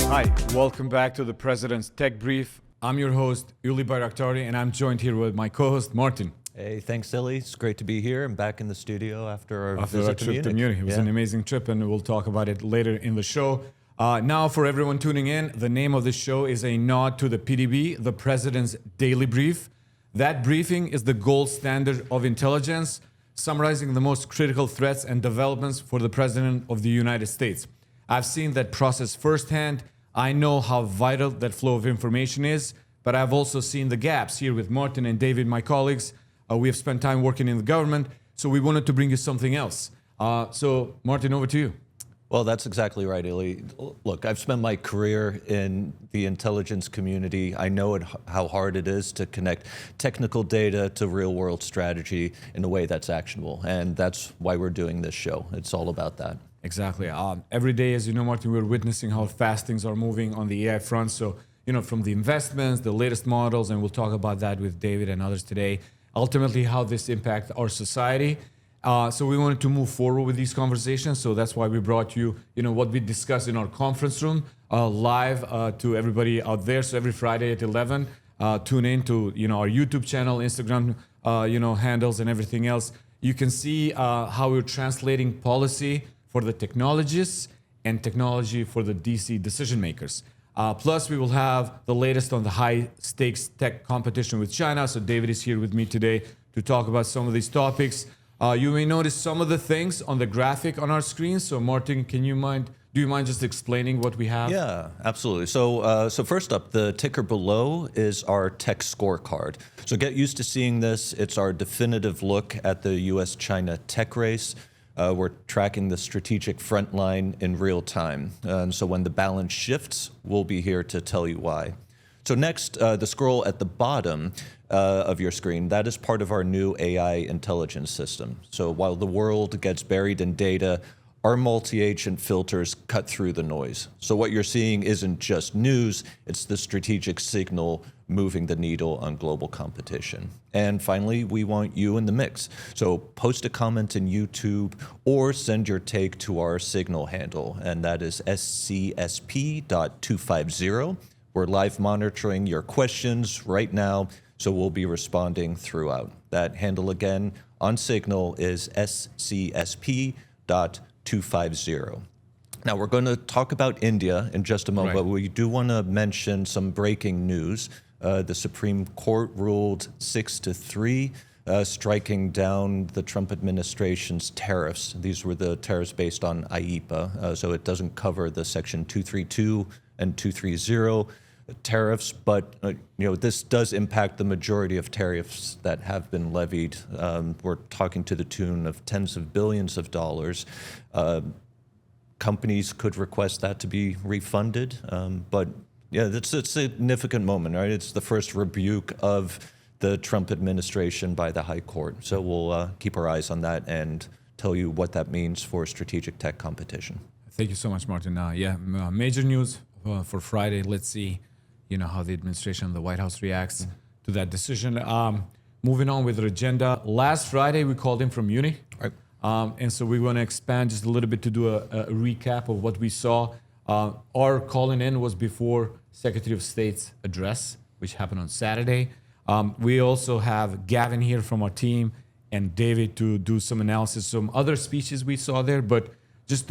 Hi, welcome back to the President's Tech Brief. I'm your host, Ylli Bajraktari, and I'm joined here with my co-host, Martin. Hey, thanks, Ylli. It's great to be here. I'm back in the studio after our visit to trip to Munich. It was an amazing trip, and we'll talk about it later in the show. Now, for everyone tuning in, the name of the show is a nod to the PDB, the President's Daily Brief. That briefing is the gold standard of intelligence, summarizing the most critical threats and developments for the President of the United States. I've seen that process firsthand. I know how vital that flow of information is, but I've also seen the gaps here with Martin and David, my colleagues. We have spent time working in the government, so we wanted to bring you something else. So, Martin, over to you. Well, that's exactly right, Ylli. Look, I've spent my career in the intelligence community. I know how hard it is to connect technical data to real-world strategy in a way that's actionable, and that's why we're doing this show. It's all about that. Exactly. Every day, as you know, Martin, we're witnessing how fast things are moving on the AI front. So, from the investments, the latest models, and we'll talk about that with David and others today, ultimately how this impacts our society. So we wanted to move forward with these conversations. So that's why we brought you, what we discussed in our conference room live to everybody out there. So every Friday at 11, tune in to, our YouTube channel, Instagram, handles and everything else. You can see how we're translating policy for the technologists and technology for the DC decision makers. Plus, we will have the latest on the high-stakes tech competition with China. So David is here with me today to talk about some of these topics. You may notice some of the things on the graphic on our screen. So Martin, do you mind just explaining what we have? Yeah, absolutely. So first up, the ticker below is our tech scorecard. So get used to seeing this. It's our definitive look at the US-China tech race. We're tracking the strategic front line in real time. And so when the balance shifts, we'll be here to tell you why. So next, the scroll at the bottom of your screen, that is part of our new AI intelligence system. So while the world gets buried in data, our multi-agent filters cut through the noise. So what you're seeing isn't just news, it's the strategic signal moving the needle on global competition. And finally, we want you in the mix. So post a comment in YouTube or send your take to our Signal handle, and that is SCSP.250. We're live monitoring your questions right now, so we'll be responding throughout. That handle again on Signal is SCSP.250. Now, we're going to talk about India in just a moment, but we do want to mention some breaking news. The Supreme Court ruled 6-3, striking down the Trump administration's tariffs. These were the tariffs based on IEEPA, so it doesn't cover the Section 232 and 230 tariffs, but this does impact the majority of tariffs that have been levied. We're talking to the tune of tens of billions of dollars. Companies could request that to be refunded, but yeah, it's a significant moment, right? It's the first rebuke of the Trump administration by the High Court. So we'll keep our eyes on that and tell you what that means for strategic tech competition. Thank you so much, Martin. Major news for Friday. Let's see how the administration and the White House reacts to that decision. Moving on with the agenda. Last Friday, we called in from Munich. Right. And so we want to expand just a little bit to do a recap of what we saw. Our calling in was before Secretary of State's address, which happened on Saturday. We also have Gavin here from our team and David to do some analysis, some other speeches we saw there. But just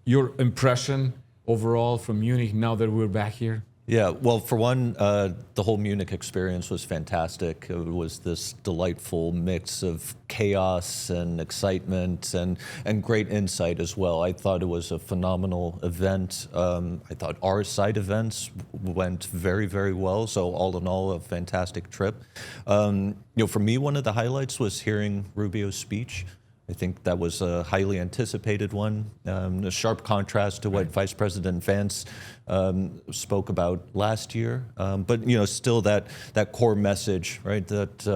your impression overall from Munich now that we're back here. Yeah, well, for one, the whole Munich experience was fantastic. It was this delightful mix of chaos and excitement and great insight as well. I thought it was a phenomenal event. I thought our side events went very, very well. So all in all, a fantastic trip. For me, one of the highlights was hearing Rubio's speech. I think that was a highly anticipated one, a sharp contrast to what Vice President Vance spoke about last year. But still that core message, right? That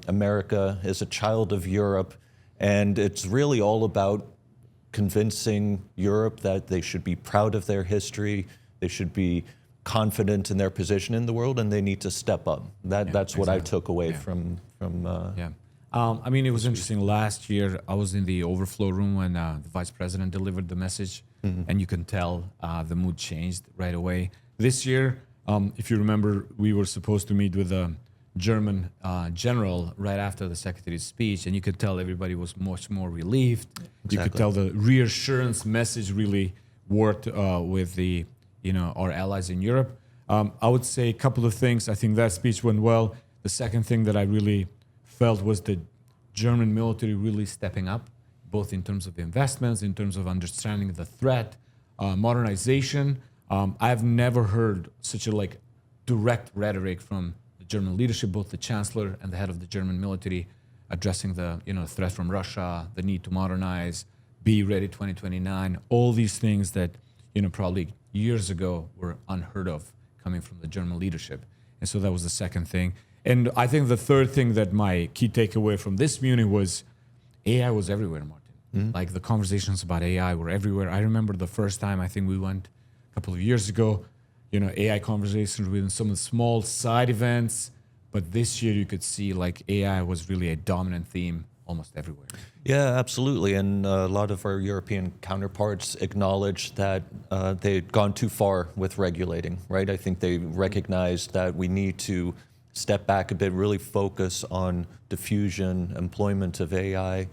America is a child of Europe, and it's really all about convincing Europe that they should be proud of their history, they should be confident in their position in the world, and they need to step up. That's what I took away from. It was interesting. Last year, I was in the overflow room when the vice president delivered the message. and you can tell the mood changed right away. This year, if you remember, we were supposed to meet with a German general right after the secretary's speech, and you could tell everybody was much more relieved. Exactly. You could tell the reassurance message really worked with the, our allies in Europe. I would say a couple of things. I think that speech went well. The second thing that I really felt was the German military really stepping up, both in terms of investments, in terms of understanding the threat, modernization. I've never heard such a direct rhetoric from the German leadership, both the chancellor and the head of the German military, addressing the threat from Russia, the need to modernize, be ready 2029, all these things that probably years ago were unheard of coming from the German leadership. And so that was the second thing. And I think the third thing that my key takeaway from this Munich was AI was everywhere, Martin. Like the conversations about AI were everywhere. I remember the first time I think we went a couple of years ago, AI conversations within some of the small side events. But this year you could see AI was really a dominant theme almost everywhere. Yeah, absolutely. And a lot of our European counterparts acknowledged that they'd gone too far with regulating, right? I think they recognized that we need to step back a bit, really focus on diffusion, employment of AI.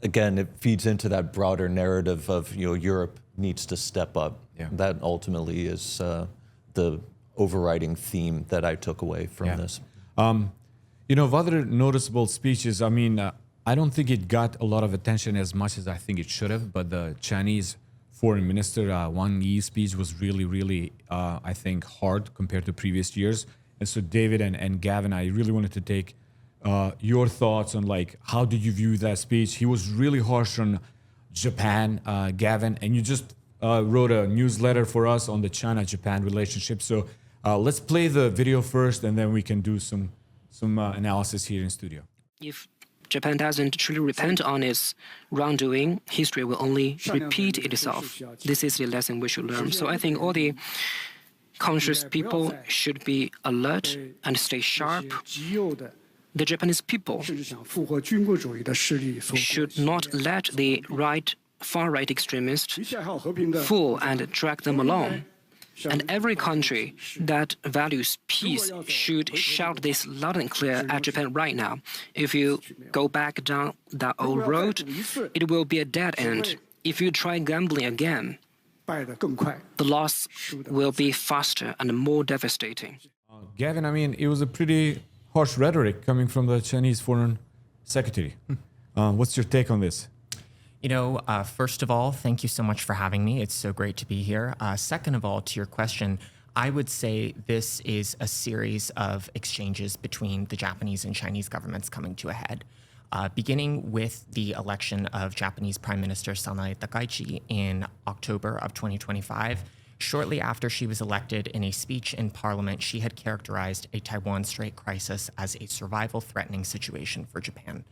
Again, it feeds into that broader narrative of, Europe needs to step up. Yeah. That ultimately is the overriding theme that I took away from this. Of other noticeable speeches, I don't think it got a lot of attention as much as I think it should have, but the Chinese foreign minister, Wang Yi's speech was really, really, I think, hard compared to previous years. And so David and Gavin, I really wanted to take your thoughts on how did you view that speech? He was really harsh on Japan, Gavin, and you just wrote a newsletter for us on the China-Japan relationship. So let's play the video first, and then we can do some analysis here in studio. If Japan doesn't truly repent on its wrongdoing, history will only repeat itself. This is the lesson we should learn. So I think all the conscious people should be alert and stay sharp. The Japanese people should not let the far-right extremists fool and drag them along. And every country that values peace should shout this loud and clear at Japan right now. If you go back down that old road, it will be a dead end. If you try gambling again, the loss will be faster and more devastating. Gavin, it was a pretty harsh rhetoric coming from the Chinese foreign secretary. What's your take on this? First of all, thank you so much for having me. It's so great to be here. Second of all, to your question, I would say this is a series of exchanges between the Japanese and Chinese governments coming to a head. Beginning with the election of Japanese Prime Minister Sanae Takaichi in October of 2025, shortly after she was elected, in a speech in Parliament, she had characterized a Taiwan Strait crisis as a survival-threatening situation for Japan.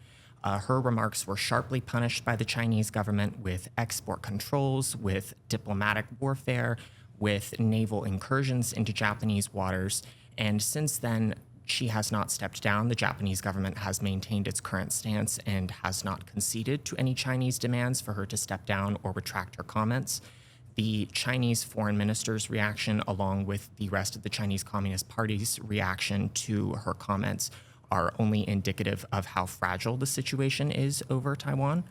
Her remarks were sharply punished by the Chinese government with export controls, with diplomatic warfare, with naval incursions into Japanese waters. And since then, she has not stepped down. The Japanese government has maintained its current stance and has not conceded to any Chinese demands for her to step down or retract her comments. The Chinese foreign minister's reaction, along with the rest of the Chinese Communist Party's reaction to her comments, are only indicative of how fragile the situation is over Taiwan.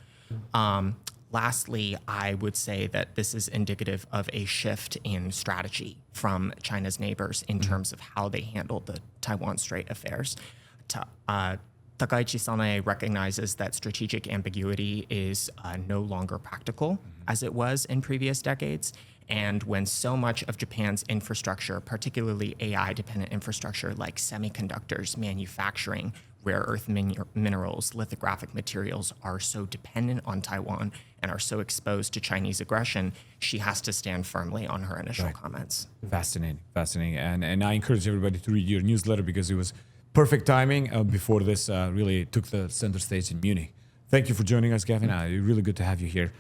Lastly, I would say that this is indicative of a shift in strategy from China's neighbors in terms of how they handle the Taiwan Strait affairs. Takaichi Sanae recognizes that strategic ambiguity is no longer practical as it was in previous decades. And when so much of Japan's infrastructure, particularly AI-dependent infrastructure like semiconductors, manufacturing, rare earth minerals, lithographic materials are so dependent on Taiwan and are so exposed to Chinese aggression, she has to stand firmly on her initial comments. Fascinating. And I encourage everybody to read your newsletter because it was perfect timing before this really took the center stage in Munich. Thank you for joining us, Gavin. Really good to have you here.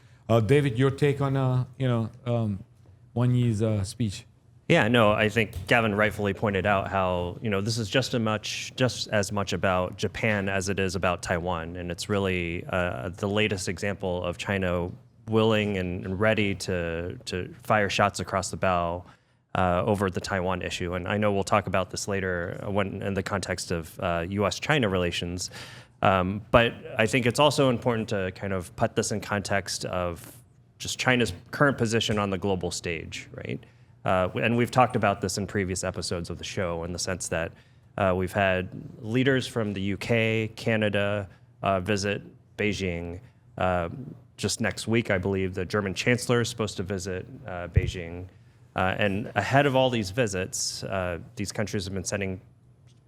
David, your take on Wang Yi's speech? Yeah, no, I think Gavin rightfully pointed out how, this is just as much about Japan as it is about Taiwan. And it's really the latest example of China willing and ready to fire shots across the bow over the Taiwan issue. And I know we'll talk about this later when in the context of U.S.-China relations. But I think it's also important to kind of put this in context of just China's current position on the global stage, right? And we've talked about this in previous episodes of the show in the sense that we've had leaders from the UK, Canada visit Beijing. Just next week, I believe, the German Chancellor is supposed to visit Beijing. And ahead of all these visits, these countries have been sending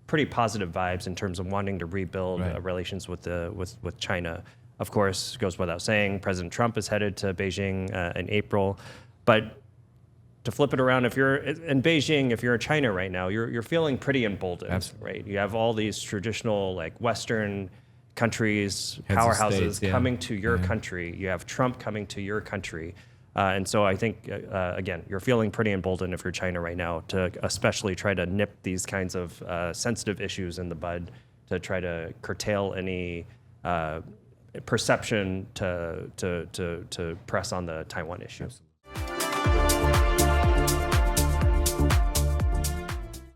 pretty positive vibes in terms of wanting to rebuild relations with China. Of course, it goes without saying, President Trump is headed to Beijing in April. But to flip it around, if you're in Beijing, if you're in China right now, you're feeling pretty emboldened, Absolutely. right? You have all these traditional like Western countries, Heads of powerhouses states, coming to your country. You have Trump coming to your country. And so I think, again, you're feeling pretty emboldened if you're China right now to especially try to nip these kinds of sensitive issues in the bud, to try to curtail any perception to press on the Taiwan issue. Absolutely.